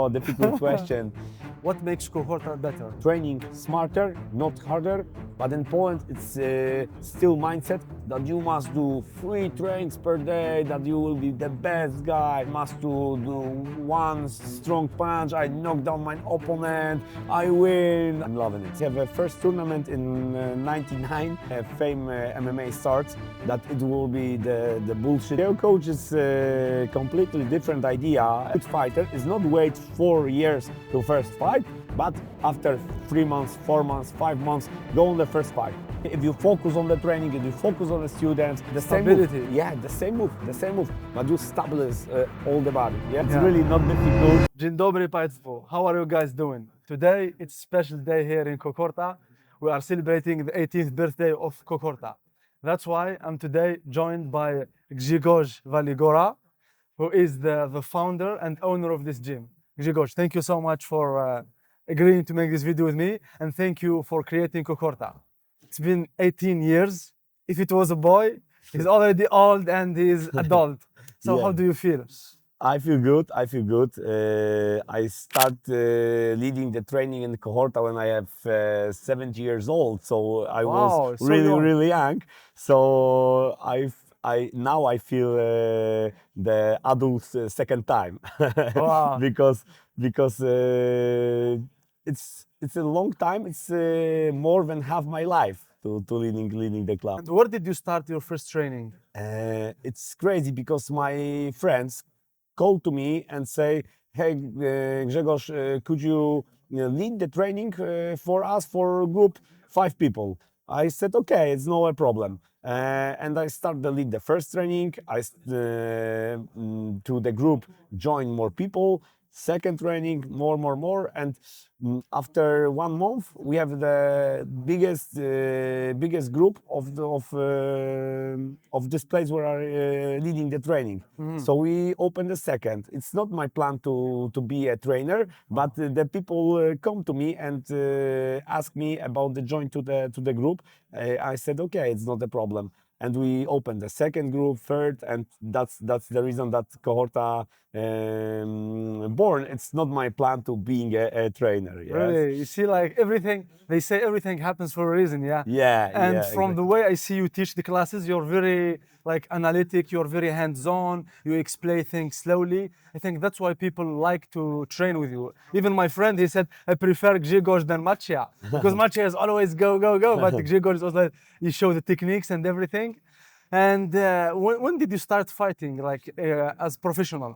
Oh, difficult question. What makes Kohorta better? Training smarter, not harder. But in Poland, it's still mindset that you must do 3 trainings per day, that you will be the best guy, must do one strong punch, I knock down my opponent, I win. I'm loving it. We have a first tournament in 99, Fame MMA starts, that it will be the bullshit. Their coach is a completely different idea. A good fighter is not wait 4 years to first fight, but after 3 months, 4 months, 5 months, go on the first fight. If you focus on the training, if you focus on the students, the Stability. same move. Yeah, the same move, but you stabilize all the body. Yeah, it's really not difficult. Dzień dobry Państwu. How are you guys doing? Today it's a special day here in Kohorta. We are celebrating the 18th birthday of Kohorta. That's why I'm today joined by Grzegorz Waligóra, who is the founder and owner of this gym. Grzegorz, thank you so much for agreeing to make this video with me, and thank you for creating Kohorta. It's been 18 years. If it was a boy, he's already old and he's adult. So how do you feel? I feel good. I feel good. I start leading the training in Kohorta when I have 70 years old. So I was so really, young. really young. So now I feel the adult second time Wow. because it's a long time. It's more than half my life to leading the club. And where did you start your first training? It's crazy because my friends call to me and say, "Hey, Grzegorz, could you lead the training for us for group 5 people?" I said, "Okay, it's no problem." And I start to lead the first training. To the group join more people. Second training, more, and after 1 month, we have the biggest group of this place where are leading the training. So we open the second. It's not my plan to be a trainer, but the people come to me and ask me about the join to the group. I said, okay, it's not a problem. And we opened the second group, third, and that's the reason that Kohorta born. It's not my plan to being a trainer. Yes? Really, you see, like everything, they say everything happens for a reason, yeah? Yeah. And yeah, from exactly. the way I see you teach the classes, you're very like analytic, you're very hands-on, you explain things slowly. I think that's why people like to train with you. Even my friend, he said, I prefer Grzegorz than Macia, because Macia is always go, but Grzegorz is also, you show the techniques and everything. And when did you start fighting, like as professional?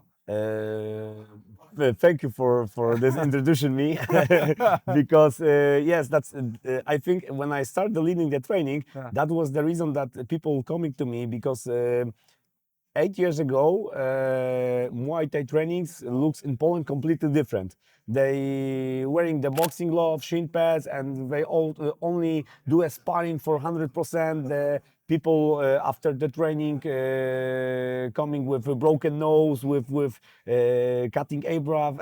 Thank you for this introduction me because yes, that's I think when I started leading the training, that was the reason that people coming to me because 8 years ago, Muay Thai trainings looks in Poland completely different. They wearing the boxing glove, shin pads, and they all only do a sparring for 100%. The people after the training coming with a broken nose, with cutting eyebrow.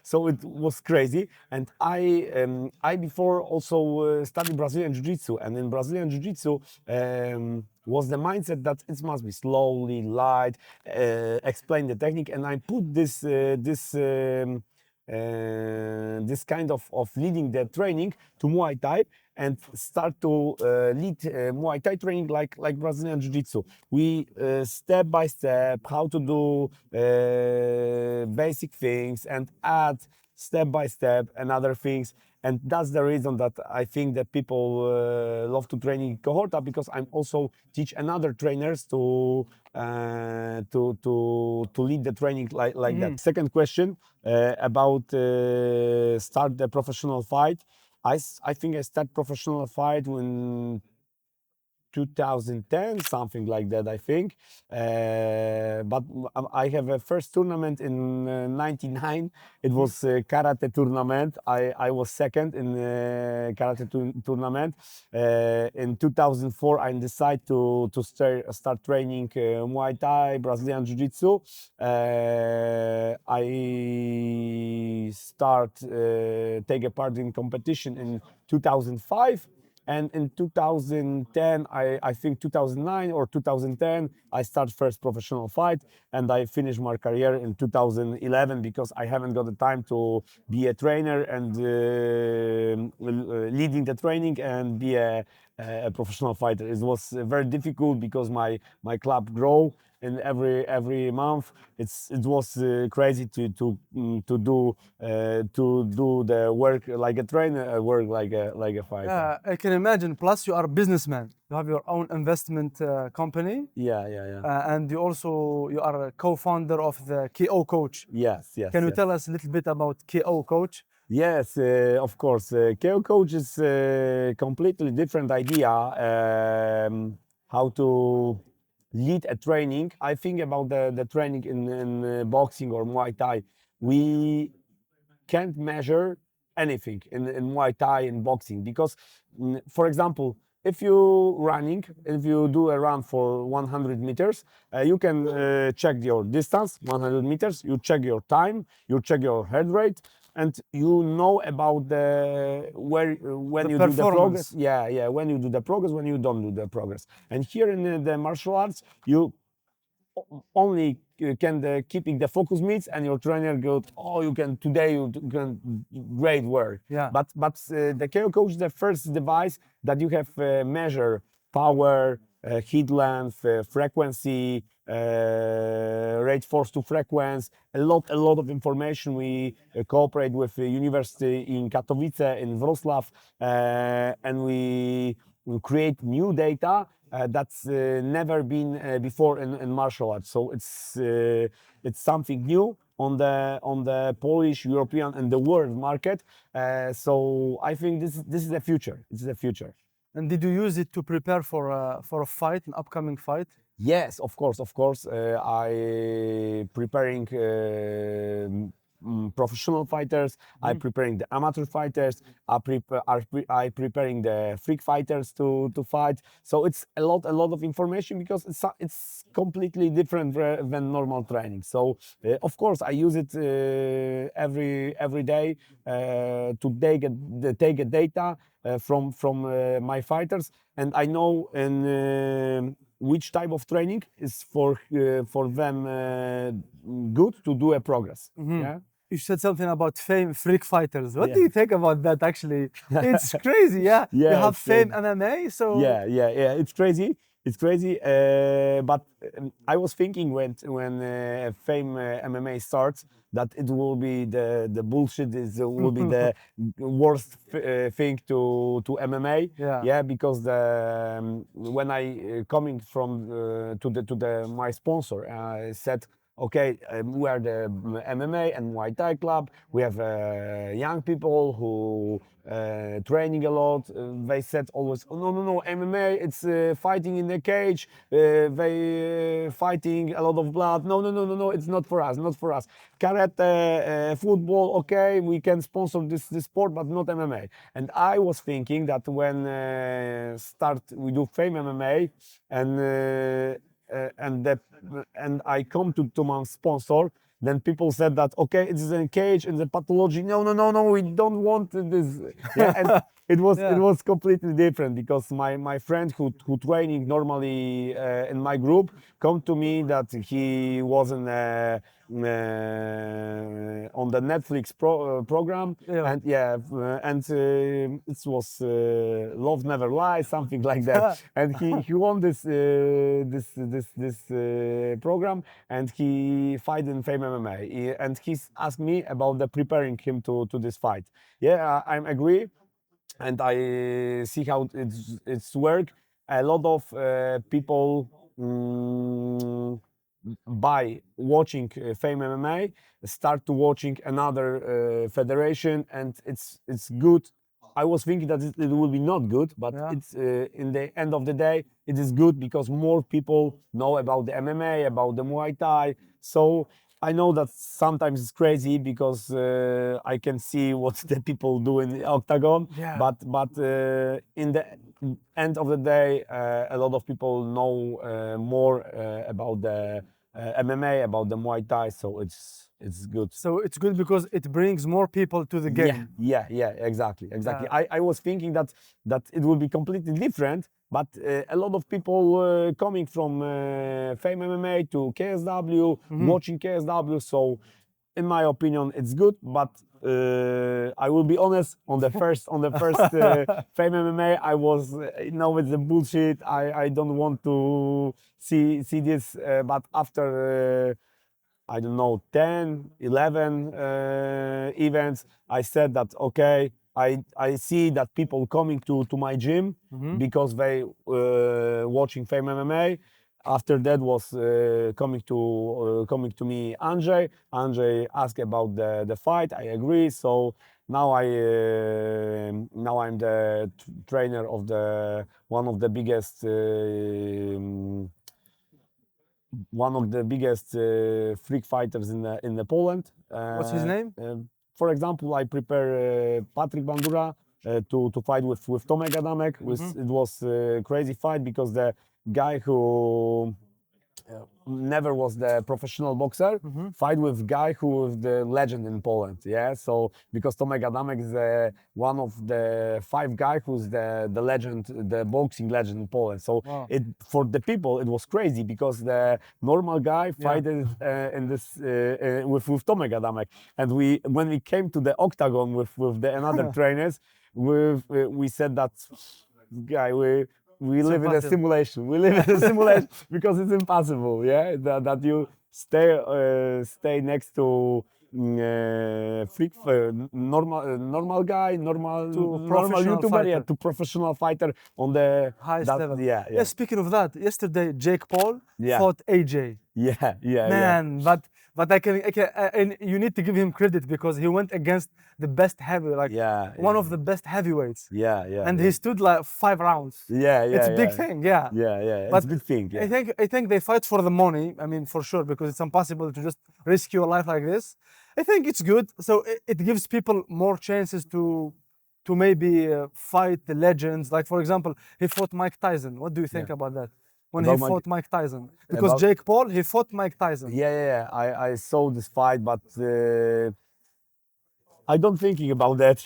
So it was crazy. And I before also studied Brazilian Jiu-Jitsu, and in Brazilian Jiu-Jitsu. Was the mindset that it must be slowly, light, explain the technique, and I put this kind of leading the training to Muay Thai and start to lead Muay Thai training like Brazilian Jiu-Jitsu. We step by step how to do basic things and add step by step and other things. And that's the reason that I think that people love to train in Kohorta, because I'm also teach another trainers to lead the training like that. Second question about start the professional fight. I think I start professional fight when 2010, something like that, I think. But I have a first tournament in 99. It was a karate tournament. I was second in karate tournament. In 2004, I decided to start training Muay Thai, Brazilian Jiu-Jitsu. I take a part in competition in 2005. And in 2010, I think 2009 or 2010, I started first professional fight, and I finished my career in 2011 because I haven't got the time to be a trainer and leading the training and be a professional fighter. It was very difficult because my club grow in every month. It was crazy to do the work like a trainer, work like a fighter. Yeah, I can imagine. Plus, you are a businessman. You have your own investment company, Yeah. and you are a co-founder of the KO Coach. Yes. Can you Yes. tell us a little bit about KO Coach? Yes, of course. KO Coach is a completely different idea how to lead a training. I think about the training in boxing or Muay Thai. We can't measure anything in Muay Thai and boxing because, for example, if you running, if you do a run for 100 meters, you can check your distance, 100 meters, you check your time, you check your heart rate, and you know about the where when The you do the progress. performance. Yeah, when you do the progress, when you don't do the progress. And here in the martial arts, you only can keeping the focus meets and your trainer goes, oh, you can today you can great work. Yeah. But the KO Coach is the first device that you have measure power, heat length, frequency, rate force to frequency, a lot of information. We cooperate with the university in Katowice, in Wrocław, and we create new data that's never been before in martial arts. So it's something new on the Polish, European, and the world market. So I think this is the future. It's the future. And did you use it to prepare for a fight, an upcoming fight? Yes, of course. I preparing professional fighters. I preparing the amateur fighters. I preparing the freak fighters to fight. So it's a lot of information because it's completely different than normal training. So of course I use it every day to take a data from my fighters, and I know in which type of training is for them good to do a progress. Yeah. You said something about fame freak fighters. What Yeah. do you think about that actually? It's crazy, yeah. Yeah, You have it's, fame MMA, so Yeah. It's crazy. It's crazy. But I was thinking when Fame MMA starts that it will be the bullshit. Will be the worst thing to MMA. Yeah. Yeah, because when I coming from to the my sponsor, I said, okay, we are the MMA and Muay Thai club. We have young people who training a lot. They said always, oh, no, MMA, it's fighting in the cage. They fighting a lot of blood. No, it's not for us, not for us. Karate, football, okay, we can sponsor this sport, but not MMA. And I was thinking that when we do Fame MMA and I come to my sponsor, then people said that okay, it is a cage and the pathology. No, we don't want this. Yeah, and it was completely different because my friend who training normally in my group come to me that he wasn't on the Netflix program, and it was Love Never Lies, something like that, and he won this program, and he fight in Fame MMA, and he's asked me about the preparing him to this fight. Yeah, I agree, and I see how it's work. A lot of people by watching Fame MMA start to watching another federation, and it's good. I was thinking that it will be not good, but it's in the end of the day, it is good because more people know about the MMA, about the Muay Thai. So I know that sometimes it's crazy because I can see what the people do in the octagon. Yeah. But in the end of the day, a lot of people know more about the MMA, about the Muay Thai. So It's good. So it's good because it brings more people to the game. Yeah, exactly. I was thinking that it will be completely different, but a lot of people coming from Fame MMA to KSW, watching KSW. So, in my opinion, it's good. But I will be honest. On the first Fame MMA, I was it's the bullshit. I don't want to see this. But after I don't know, 10, 11 events, I said that, okay, I see that people coming to my gym because they watching Fame MMA. After that was coming to me Andrzej. Andrzej asked about the fight. I agree. So now I'm the trainer of the one of the biggest freak fighters in the Poland. What's his name? For example, I prepare Patryk Bandura to fight with Tomek Adamek. It was a crazy fight because the guy who never was the professional boxer fight with guy who was the legend in Poland. Yeah, so because Tomek Adamek is one of the 5 guy who's the legend, the boxing legend in Poland. So it for the people it was crazy because the normal guy fighted in this with Tomek Adamek, and when we came to the octagon with the another trainers, we said that guy we live in a simulation. We live in a simulation because it's impossible. Yeah, that you stay next to freak normal guy, normal YouTuber, fighter. to professional fighter on the Highest level. Yeah. Speaking of that, yesterday Jake Paul Yeah. fought AJ. Yeah. Man, but I can and you need to give him credit because he went against the best one of the best heavyweights. Yeah. And he stood like 5 rounds. Yeah. It's a big thing. Yeah. It's But a big thing. Yeah. I think they fight for the money. I mean, for sure, because it's impossible to just risk your life like this. I think it's good. So it gives people more chances to maybe fight the legends. Like for example, he fought Mike Tyson. What do you think about that? When he fought Mike Tyson, because Jake Paul, he fought Mike Tyson. Yeah. I saw this fight, but I don't thinking about that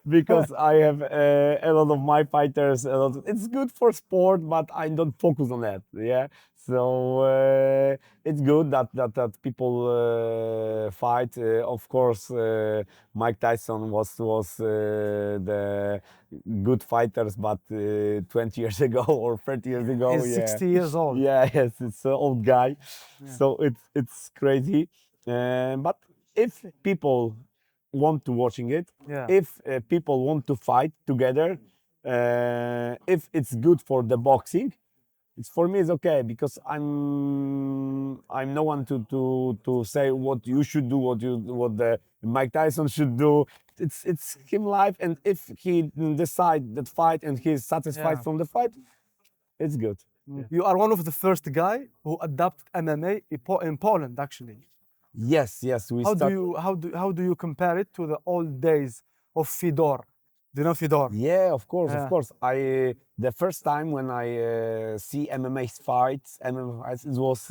because I have a lot of my fighters. It's good for sport, but I don't focus on that. Yeah, so it's good that people fight. Of course, Mike Tyson was the good fighters, but 20 years ago or 30 years ago, He's 60 years old. Yeah, yes, it's an old guy, so it's crazy. But if people want to watching it, if people want to fight together, if it's good for the boxing, it's for me it's okay because I'm no one to say what you should do, what the Mike Tyson should do. It's him life, and if he decide that fight and he's satisfied from the fight, it's good. You are one of the first guy who adopted MMA in Poland, actually. Yes. How do you compare it to the old days of Fedor? Do you know Fedor? Yeah, of course. The first time when I see MMA fights, it was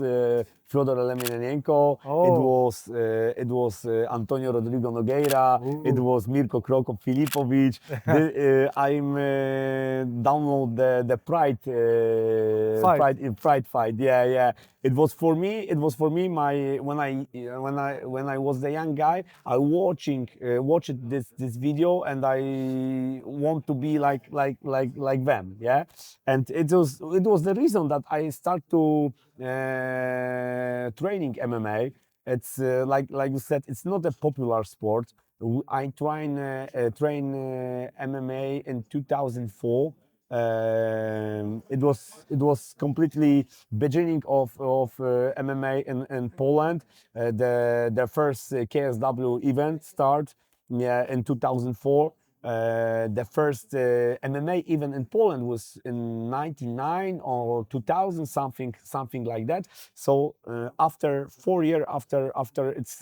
Fyodor Emelianenko. It was Antonio Rodrigo Nogueira. It was Mirko Krokop Filipovic. I'm download the Pride fight. Yeah. It was for me. When I was the young guy, I watched this video, and I want to be like them. Yeah, and it was the reason that I start to training MMA. It's like you said, it's not a popular sport. I train MMA in 2004. It was completely beginning of MMA in Poland. The first KSW event start in 2004. The first MMA event in Poland was in 99 or 2000, something like that. So after 4 years after it's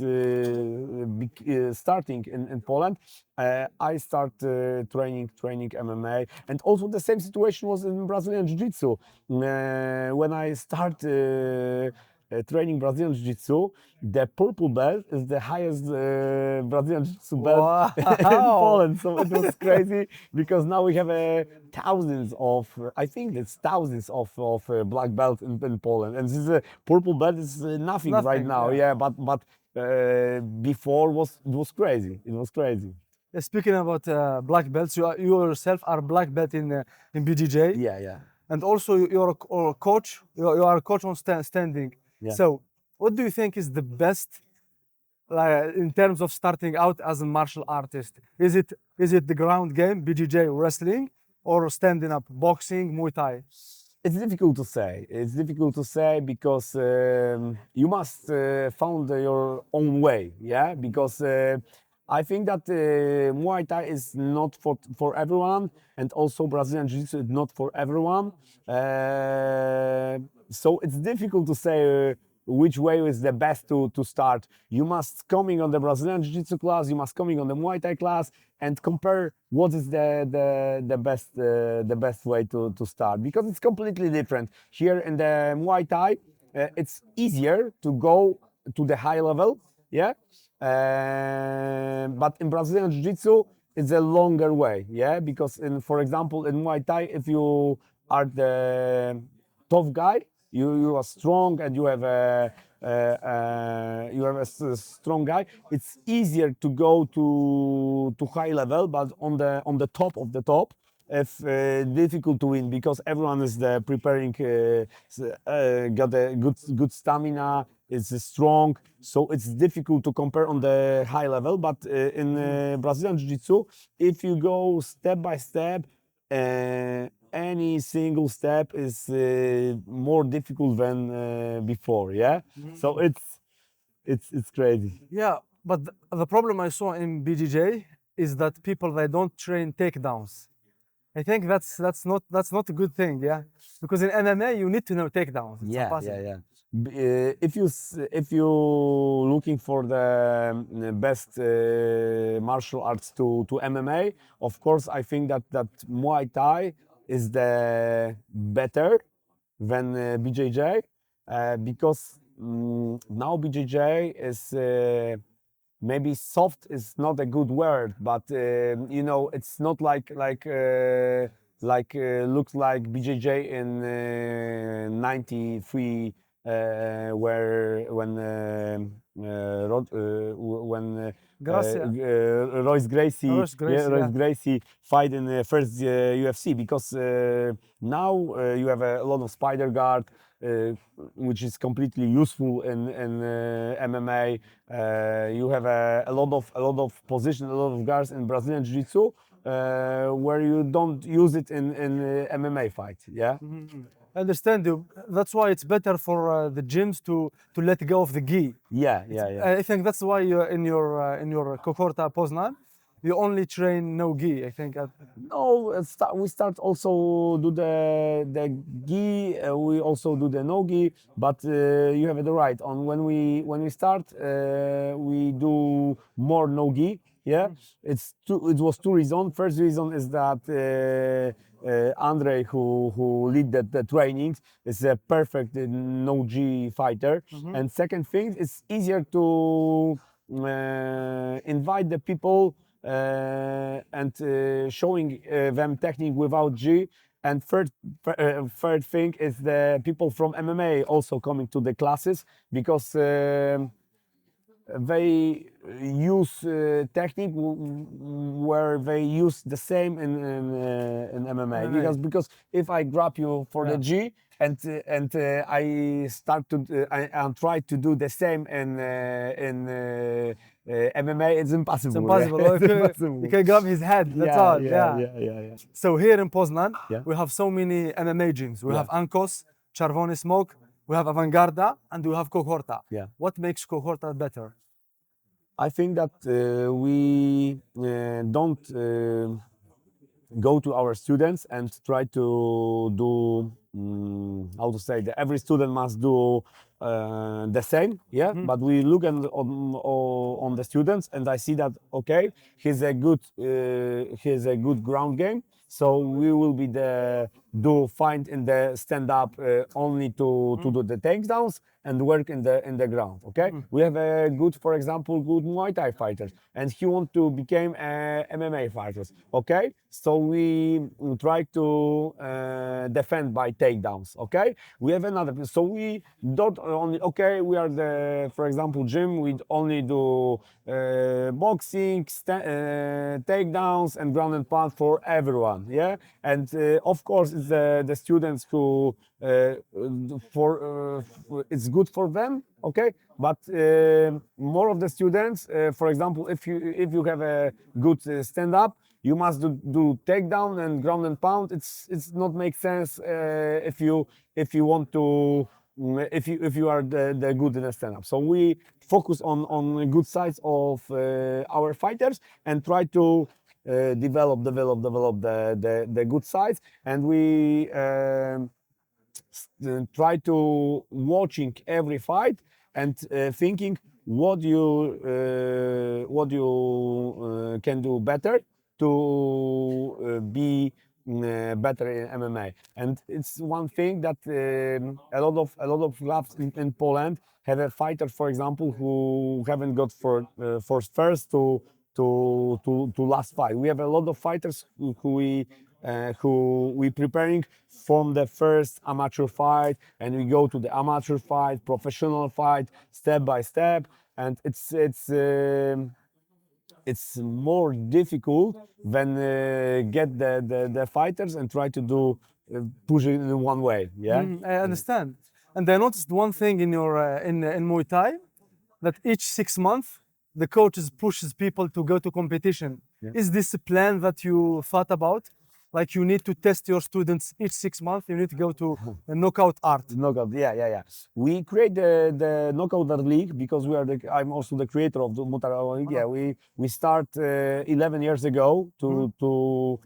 starting in Poland, I start training MMA, and also the same situation was in Brazilian Jiu-Jitsu. When I start training Brazilian Jiu-Jitsu, the purple belt is the highest Brazilian Jiu-Jitsu belt in Wow. Poland. So it was crazy because now we have thousands of, I think it's thousands of black belt in Poland, and this purple belt is nothing right Nothing, now. yeah. Yeah, but before it was crazy. It was crazy. Speaking about black belts, you yourself are black belt in BJJ, Yeah, yeah. and also you're a coach. You are a coach on standing. Yeah. So, what do you think is the best, like in terms of starting out as a martial artist? Is it the ground game, BJJ, wrestling, or standing up, boxing, Muay Thai? It's difficult to say. It's difficult to say because you must find your own way. Yeah, because I think that Muay Thai is not for everyone, and also Brazilian Jiu-Jitsu is not for everyone. So it's difficult to say. Which way is the best to start? You must coming on the Brazilian Jiu-Jitsu class. You must coming on the Muay Thai class and compare what is the best way to start, because it's completely different. Here in the Muay Thai, it's easier to go to the high level, yeah. But in Brazilian Jiu-Jitsu, it's a longer way, yeah. Because for example, in Muay Thai, if you are the tough guy, you are strong and you have a strong guy. It's easier to go to high level, but on the top of the top, it's difficult to win because everyone is preparing, got a good stamina. It's strong, so it's difficult to compare on the high level. But in Brazilian Jiu-Jitsu, if you go step by step, any single step is more difficult than before. Yeah, so it's crazy. Yeah, but the problem I saw in BJJ is that people they don't train takedowns. I think that's not a good thing, yeah. Because in MMA you need to know takedowns. It's impossible. Yeah. If you looking for the best martial arts to MMA, of course I think that Muay Thai is the better than BJJ, because now BJJ is maybe soft is not a good word, but you know, it's not looks like BJJ in '93, where Gracias. Royce Gracie, Royce Gracie, Royce yeah. Gracie fight in the first UFC, because now you have a lot of spider guard, which is completely useful in MMA. You have a lot of position, a lot of guards in Brazilian Jiu-Jitsu, where you don't use it in MMA fight. Yeah. I understand you. That's why it's better for the gyms to let go of the gi. Yeah. I think that's why you in your Kohorta Poznan, you only train no gi. I think. No, we start also do the gi. We also do the no gi. But you have the right on when we start. We do more no gi. Yeah, it was two reasons. First reason is that Andre, who lead the trainings, is a perfect no gi fighter. And second thing, it's easier to invite the people and showing them technique without G. And third thing is the people from MMA also coming to the classes, because they use technique where they use the same in MMA. Because if I grab you for the G and I start to I try to do the same in MMA, it's impossible. It's impossible. It's Okay. impossible. You can grab his head. That's all. Yeah. So here in Poznan, Yeah. we have so many MMA gyms. We Yeah. have Ankos, Czerwony Smoke, we have Avangarda, and we have Kohorta. Yeah. What makes Kohorta better? I think that we don't go to our students and try to do how to say that every student must do the same, yeah. But we look on the students, and I see that okay, he's a good ground game, So we will be find in the stand up only to do the takedowns and work in the ground. Okay, we have a good, for example, good Muay Thai fighters, and he want to become MMA fighters. Okay, so we try to defend by takedowns. Okay, we have another. So we don't only, okay, we are the, for example, gym. We only do boxing, takedowns, and ground and pound for everyone. Yeah, and of course it's the students who it's good for them. Okay, but more of the students, for example, if you have a good stand up, you must do takedown and ground and pound. It's not make sense if you want to if you are the good in a stand up. So we focus on good sides of our fighters and try to develop the good sides, and we try to watching every fight and thinking what you can do better to be better in MMA. And it's one thing that a lot of clubs in Poland have a fighter, for example, who haven't got for first to last fight. We have a lot of fighters who we preparing from the first amateur fight, and we go to the amateur fight, professional fight, step by step, and it's more difficult than get the fighters and try to do push it in one way. Yeah. I understand. And I noticed one thing in your in Muay Thai, that each 6 months the coaches pushes people to go to competition. Yeah. Is this a plan that you thought about? Like you need to test your students each 6 months. You need to go to a knockout art. Knockout, yeah. We create the knockout art league because I'm also the creator of the Mutar League. Yeah, we start 11 years ago to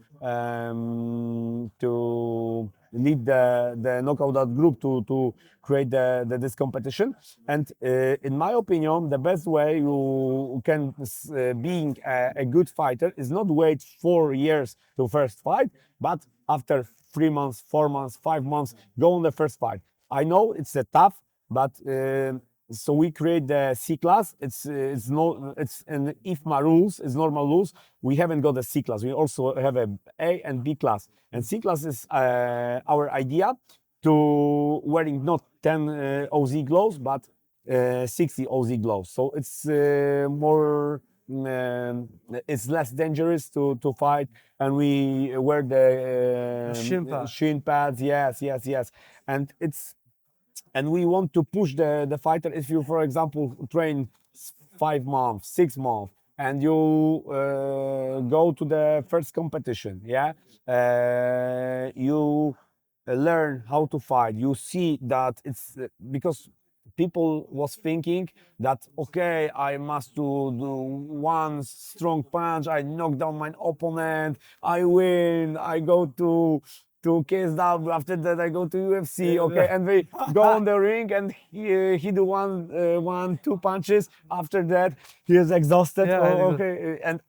lead the knockout art group to create this competition. And in my opinion, the best way you can being a good fighter is not wait 4 years to first fight, but after 3 months, 4 months, 5 months, go on the first fight. I know it's a tough, but so we create the C class. It's an IFMA rules. It's normal rules. We haven't got a C class. We also have a and B class. And C class is our idea to wearing not 10 OZ gloves, but 60 OZ gloves. So it's more. It's less dangerous to fight, and we wear the Shin pads. Yes, and we want to push the fighter. If you, for example, train 5 months, 6 months, and you go to the first competition, yeah, you learn how to fight. You see that it's because people was thinking that, okay, I must do one strong punch, I knock down my opponent, I win, I go to KSW, after that I go to UFC, okay, and they go on the ring and he do one, two punches, after that he is exhausted, okay, and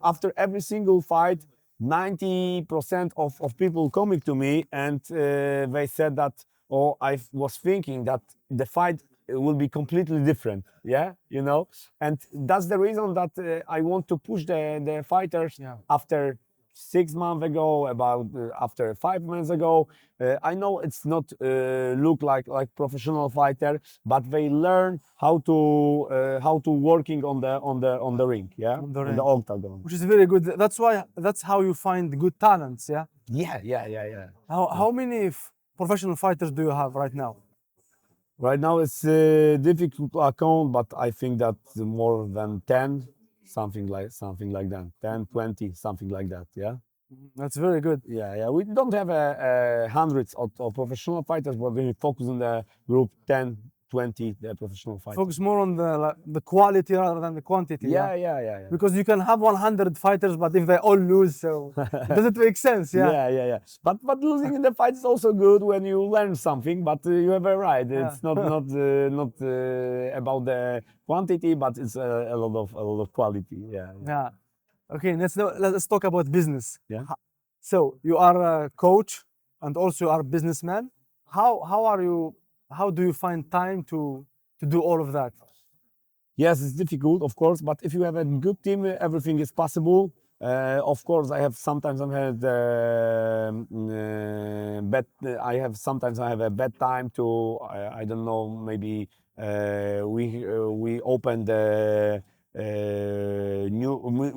after every single fight, 90% of people coming to me and they said that, or I was thinking that the fight will be completely different, yeah, you know, and that's the reason that I want to push the fighters after 6 months ago, about after 5 months ago. I know it's not look like professional fighter, but they learn how to working on the ring, yeah, on the octagon, which is very good. That's how you find good talents, yeah. Yeah. How many professional fighters do you have right now? Right now it's difficult to account, but I think that more than 10, something like that, 10, 20, something like that. Yeah. That's very good. Yeah. We don't have hundreds of professional fighters, but we focus on the group 10, 20 professional fighters. Focus more on the quality rather than the quantity. Yeah. Because you can have 100 fighters, but if they all lose, so does it make sense? Yeah. But losing in the fight is also good when you learn something. But you have a right. It's not about the quantity, but it's a lot of quality. Yeah. Okay, let's talk about business. Yeah. So you are a coach and also you are a businessman. How do you find time to do all of that? Yes, it's difficult, of course, but if you have a good team, everything is possible. Of course, I have sometimes I've had bad. I have a bad time to. I don't know. Maybe we opened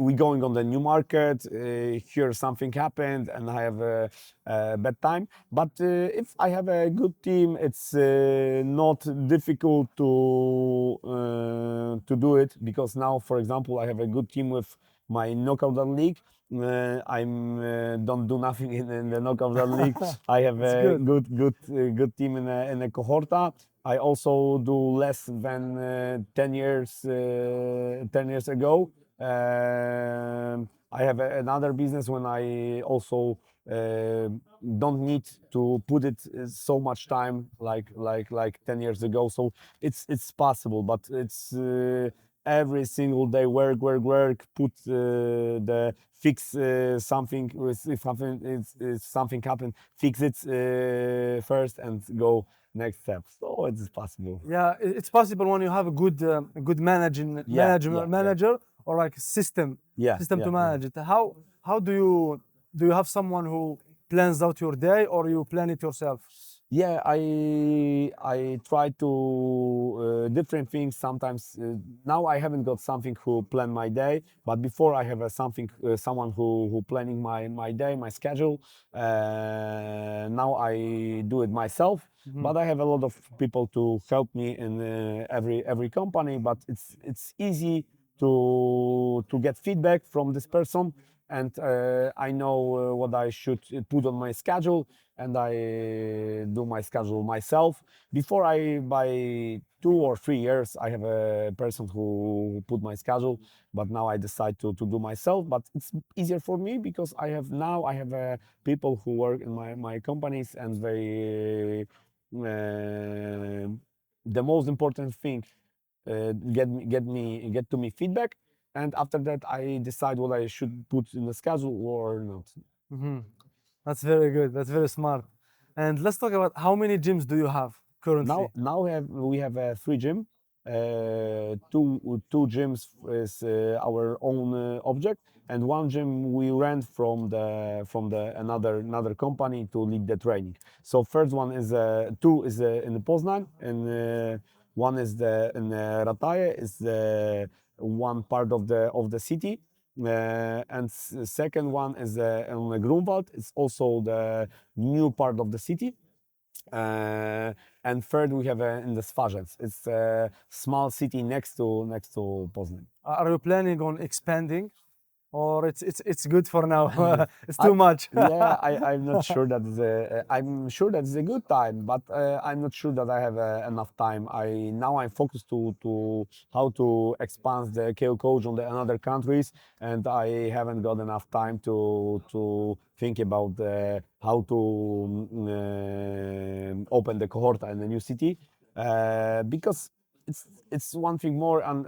we going on the new market. Here something happened, and I have a bad time. But if I have a good team, it's not difficult to do it, because now, for example, I have a good team with my knockout league. I'm don't do nothing in the knockout league. I have It's a good. good team in a Kohorta. I also do less than 10 years ago. I have another business when I also don't need to put it so much time like 10 years ago. So it's possible, but it's every single day work, put the fix something, if something happen, fix it first and go next step. So it's possible. Yeah, it's possible when you have a good manager or like a system Yeah, to yeah, yeah. manage it. How do you have someone who plans out your day or you plan it yourself? Yeah, I try to different things sometimes. Now I haven't got something who plan my day, but before I have someone who planning my day, my schedule. Now I do it myself, but I have a lot of people to help me in every company. But it's easy to get feedback from this person, and I know what I should put on my schedule, and I do my schedule myself. Before by 2 or 3 years, I have a person who put my schedule, but now I decide to do myself. But it's easier for me because I have people who work in my companies, and they the most important thing, get to me feedback, and after that I decide what I should put in the schedule or not. Mhm. That's very good. That's very smart. And let's talk about how many gyms do you have currently? Now we have a three gym. Two gyms is our own object, and one gym we rent from the another company to lead the training. So first one is two is in Poznań, and one is in Rataje, is one part of the city. And second one is in Grunwald. It's also the new part of the city. And third, we have in the Swarzec. It's a small city next to Poznań. Are you planning on expanding, or it's good for now? It's I, too much. yeah, I'm not sure that I'm sure that it's a good time, but I'm not sure that I have enough time. I'm focused to how to expand the KO coach on the another countries, and I haven't got enough time to think about how to open the Kohorta in the new city, because it's one thing more. And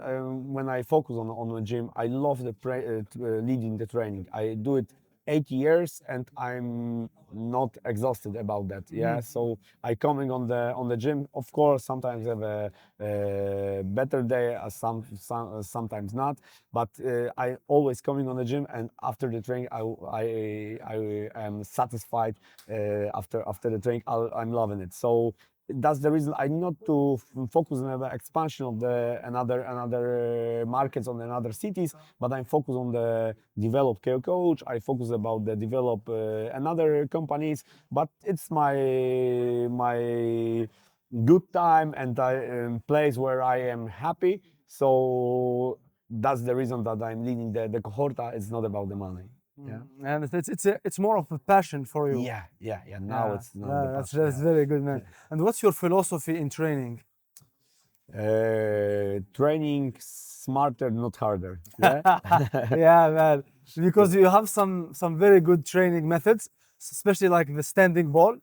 when I focus on the gym, I love leading the training. I do it 8 years, and I'm not exhausted about that. Yeah, so I coming on the gym. Of course, sometimes I have a better day, sometimes not. But I always coming on the gym, and after the training, I am satisfied. After the training, I'm loving it. So that's the reason I not to focus on the expansion of the another markets on another cities, but I'm focused on the develop KO coach. I focus about the develop another companies, but it's my good time, and place where I am happy. So that's the reason that I'm leading the Kohorta. It's not about the money. Yeah. And it's more of a passion for you. Yeah. Now it's not the That's passion. Yeah. very good, man. And what's your philosophy in training? Training smarter, not harder. Yeah. Yeah, man. Because you have some very good training methods, especially like the standing ball,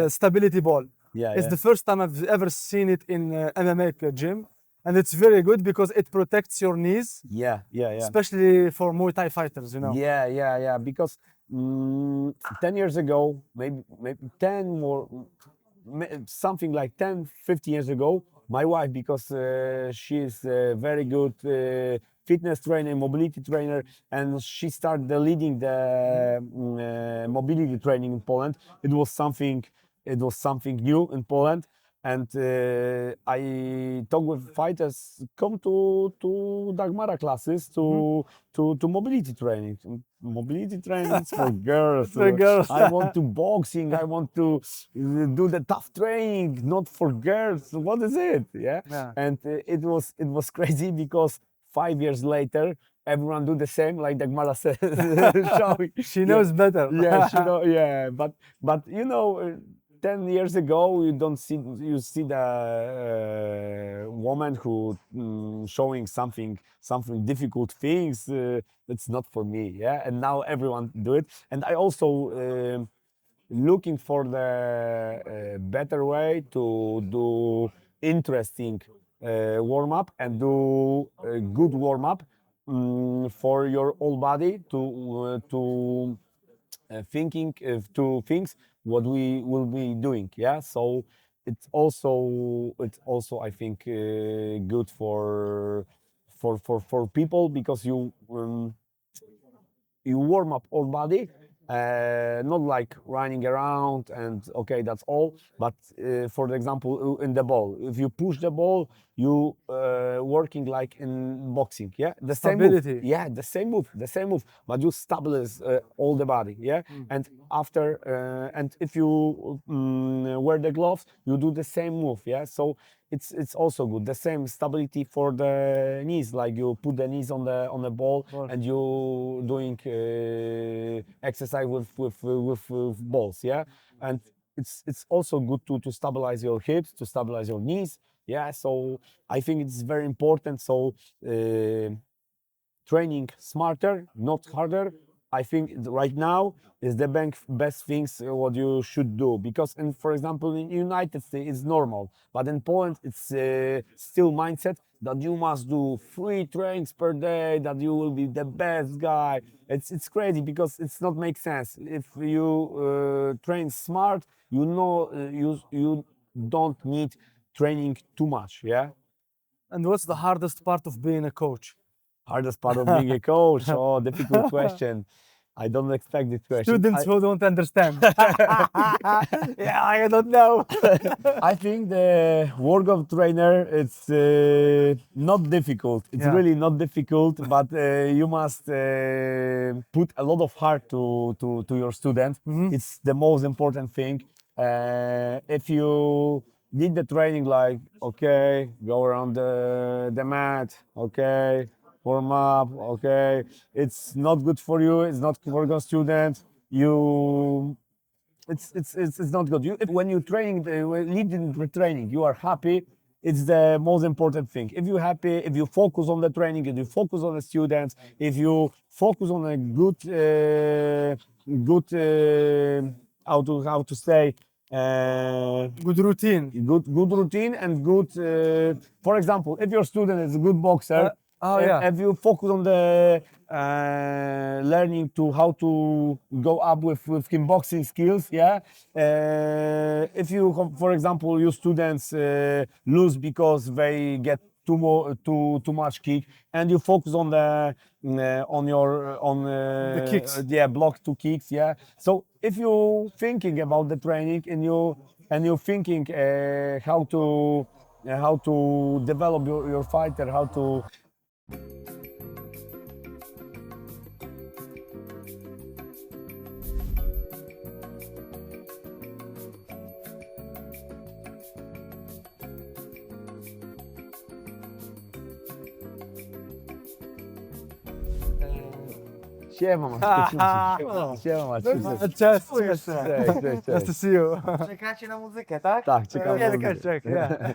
stability ball. Yeah, It's yeah. the first time I've ever seen it in MMA gym, and it's very good because it protects your knees, Yeah, yeah, yeah. especially for Muay Thai fighters, you know. Yeah. Because 10 years ago, maybe 10 more, something like 10, 15 years ago, my wife, because she is a very good fitness trainer, mobility trainer, and she started leading the mobility training in Poland. It was something new in Poland. And I talk with fighters, come to Dagmara classes, to mobility training. Mobility training is for girls. For girls. I want to boxing. I want to do the tough training, not for girls. What is it? Yeah. Yeah. And it was crazy because 5 years later, everyone do the same, like Dagmara said. showing. She knows better. Yeah, she know. Yeah, but you know. 10 years ago, you see the woman who showing something difficult things. That's not for me, yeah. And now everyone do it. And I also looking for the better way to do interesting warm up and do a good warm up for your whole body to thinking to things what we will be doing. Yeah, so it's also I think good for people because you warm up all body, not like running around and okay, that's all. But for example, in the ball, if you push the ball, you working like in boxing, yeah, the same move, Stability. yeah, the same move, but you stabilize all the body, yeah. And after and if you wear the gloves, you do the same move, yeah. So it's also good. The same stability for the knees, like you put the knees on the ball and you doing exercise with balls, yeah. And it's also good to stabilize your hips, to stabilize your knees, yeah. So I think it's very important. So training smarter, not harder. I think right now is the best things what you should do because, for example, in United States it's normal, but in Poland it's still mindset that you must do 3 trainings per day, that you will be the best guy. It's crazy because it's not make sense. If you train smart, you know you don't need training too much, yeah. And what's the hardest part of being a coach? Hardest part of being a coach? Oh, difficult question. I don't expect this question. Students who don't understand. Yeah, I don't know. I think the work of trainer it's not difficult. It's Yeah. really not difficult, but you must put a lot of heart to your student. It's the most important thing. If you did the training like okay, go around the mat, okay, warm up, okay, it's not good for you. It's not for your student. It's not good. When you training, leading the training, you are happy. It's the most important thing. If you're happy, if you focus on the training, if you focus on the students, if you focus on a good how to say Good routine. good routine and good. For example, if your student is a good boxer, if you focus on the learning to how to go up with him boxing skills, yeah. If you, for example, your students lose because they get too much kick, and you focus on the The kicks. yeah, block 2 kicks, yeah. So if you thinking about the training and you thinking how to develop your fighter, how to Siema, Maciusiu. Siema, Maciusiu. Cześć. Cześć, cześć, Nice to cześć. see you. Czekacie na muzykę, tak? Tak, czekam. Yeah, check. Yeah.